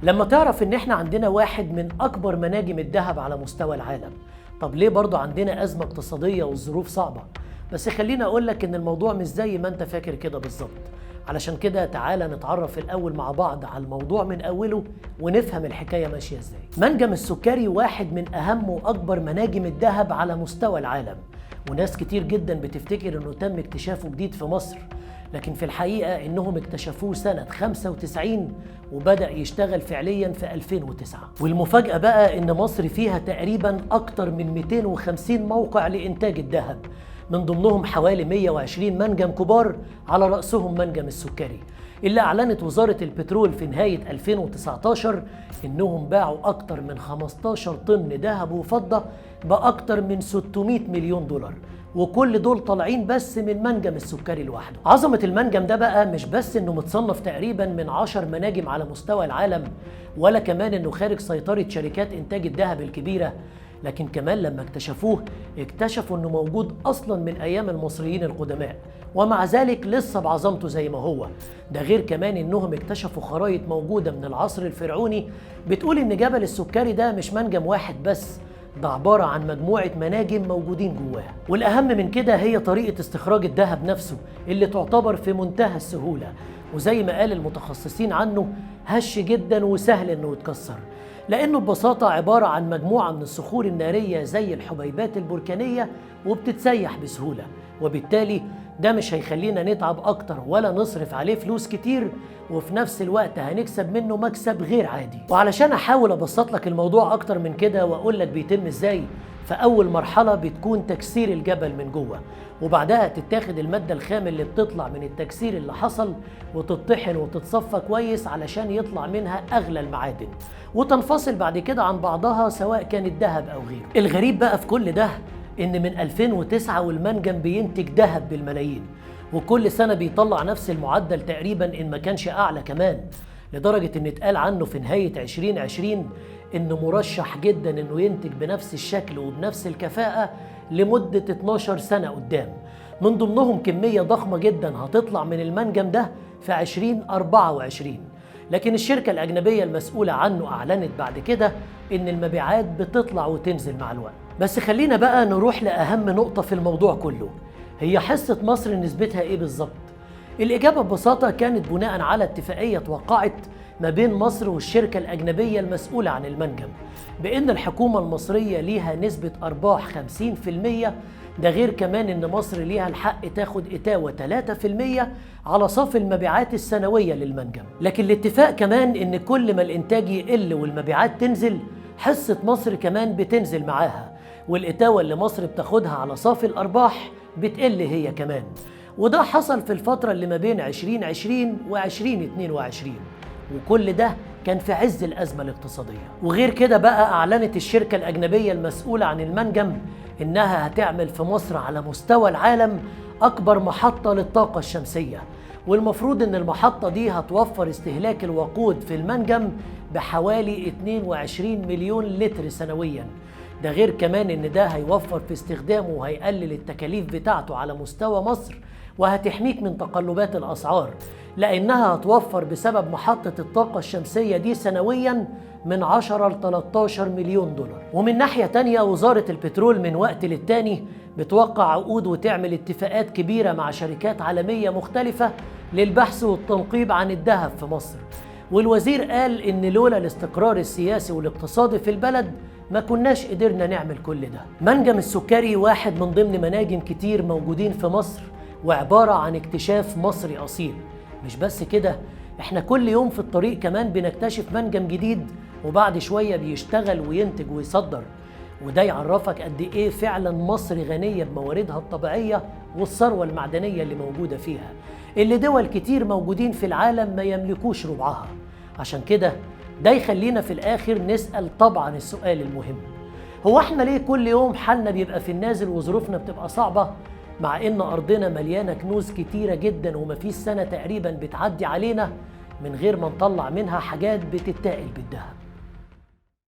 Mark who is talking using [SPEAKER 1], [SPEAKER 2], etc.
[SPEAKER 1] لما تعرف ان احنا عندنا واحد من اكبر مناجم الذهب على مستوى العالم، طب ليه برضو عندنا ازمة اقتصادية والظروف صعبة؟ بس خليني اقول لك ان الموضوع مش زي ما انت فاكر كده بالظبط. علشان كده تعالى نتعرف الاول مع بعض على الموضوع من اوله ونفهم الحكاية ماشية ازاي. منجم السكري واحد من اهم واكبر مناجم الذهب على مستوى العالم، وناس كتير جدا بتفتكر انه تم اكتشافه جديد في مصر، لكن في الحقيقة إنهم اكتشفوه سنة 95 وبدأ يشتغل فعليا في 2009. والمفاجأة بقى إن مصر فيها تقريبا أكتر من 250 موقع لإنتاج الذهب، من ضمنهم حوالي 120 منجم كبار على رأسهم منجم السكري، اللي أعلنت وزارة البترول في نهاية 2019 إنهم باعوا أكتر من 15 طن ذهب وفضة بأكتر من 600 مليون دولار، وكل دول طالعين بس من منجم السكري لوحده. عظمة المنجم ده بقى مش بس انه متصنف تقريبا من 10 مناجم على مستوى العالم، ولا كمان انه خارج سيطرة شركات انتاج الذهب الكبيرة، لكن كمان لما اكتشفوه اكتشفوا انه موجود اصلا من ايام المصريين القدماء، ومع ذلك لسه بعظمته زي ما هو. ده غير كمان انهم اكتشفوا خرايط موجودة من العصر الفرعوني بتقول ان جبل السكري ده مش منجم واحد بس، ده عبارة عن مجموعة مناجم موجودين جواها. والأهم من كده هي طريقة استخراج الذهب نفسه اللي تعتبر في منتهى السهولة، وزي ما قال المتخصصين عنه هش جدا وسهل انه يتكسر، لأنه ببساطة عبارة عن مجموعة من الصخور النارية زي الحبيبات البركانية وبتتسيح بسهولة، وبالتالي ده مش هيخلينا نتعب أكتر ولا نصرف عليه فلوس كتير، وفي نفس الوقت هنكسب منه مكسب غير عادي. وعلشان أحاول أبسط لك الموضوع أكتر من كده وأقول لك بيتم إزاي، فأول مرحلة بتكون تكسير الجبل من جوه، وبعدها تتاخد المادة الخام اللي بتطلع من التكسير اللي حصل وتطحن وتتصفى كويس علشان يطلع منها أغلى المعادن، وتنفصل بعد كده عن بعضها سواء كان الذهب أو غيره. الغريب بقى في كل ده إن من 2009 والمنجم بينتج ذهب بالملايين، وكل سنة بيطلع نفس المعدل تقريبا إن ما كانش أعلى كمان، لدرجة إن اتقال عنه في نهاية 2020 إنه مرشح جدا إنه ينتج بنفس الشكل وبنفس الكفاءة لمدة 12 سنة قدام، من ضمنهم كمية ضخمة جدا هتطلع من المنجم ده في 2024. لكن الشركة الأجنبية المسؤولة عنه أعلنت بعد كده إن المبيعات بتطلع وتنزل مع الوقت. بس خلينا بقى نروح لأهم نقطة في الموضوع كله، هي حصة مصر نسبتها إيه بالظبط؟ الإجابة ببساطة كانت بناء على اتفاقية توقعت ما بين مصر والشركة الأجنبية المسؤولة عن المنجم، بأن الحكومة المصرية ليها نسبة أرباح 50%، ده غير كمان إن مصر ليها الحق تاخد إتاوة 3% على صافي المبيعات السنوية للمنجم. لكن الاتفاق كمان إن كل ما الإنتاج يقل والمبيعات تنزل، حصة مصر كمان بتنزل معاها، والإتاوة اللي مصر بتاخدها على صافي الأرباح بتقل هي كمان. وده حصل في الفترة اللي ما بين 2020 و2022، وكل ده كان في عز الأزمة الاقتصادية. وغير كده بقى أعلنت الشركة الأجنبية المسؤولة عن المنجم إنها هتعمل في مصر على مستوى العالم أكبر محطة للطاقة الشمسية، والمفروض إن المحطة دي هتوفر استهلاك الوقود في المنجم بحوالي 22 مليون لتر سنوياً. ده غير كمان إن ده هيوفر في استخدامه وهيقلل التكاليف بتاعته على مستوى مصر، وهتحميك من تقلبات الأسعار، لأنها هتوفر بسبب محطة الطاقة الشمسية دي سنوياً من 10 ل 13 مليون دولار. ومن ناحية تانية وزارة البترول من وقت للتاني بتوقع عقود وتعمل اتفاقات كبيرة مع شركات عالمية مختلفة للبحث والتنقيب عن الذهب في مصر، والوزير قال إن لولا الاستقرار السياسي والاقتصادي في البلد ما كناش قدرنا نعمل كل ده. منجم السكري واحد من ضمن مناجم كتير موجودين في مصر، وعبارة عن اكتشاف مصري أصيل. مش بس كده، احنا كل يوم في الطريق كمان بنكتشف منجم جديد، وبعد شوية بيشتغل وينتج ويصدر، وده يعرفك قد ايه فعلا مصر غنية بمواردها الطبيعية والثروة المعدنية اللي موجودة فيها، اللي دول كتير موجودين في العالم ما يملكوش ربعها. عشان كده ده يخلينا في الآخر نسأل طبعا السؤال المهم، هو احنا ليه كل يوم حالنا بيبقى في النازل وظروفنا بتبقى صعبة، مع ان أرضنا مليانة كنوز كتيرة جدا ومفيش سنة تقريبا بتعدي علينا من غير ما نطلع منها حاجات بتتاقل بالذهب؟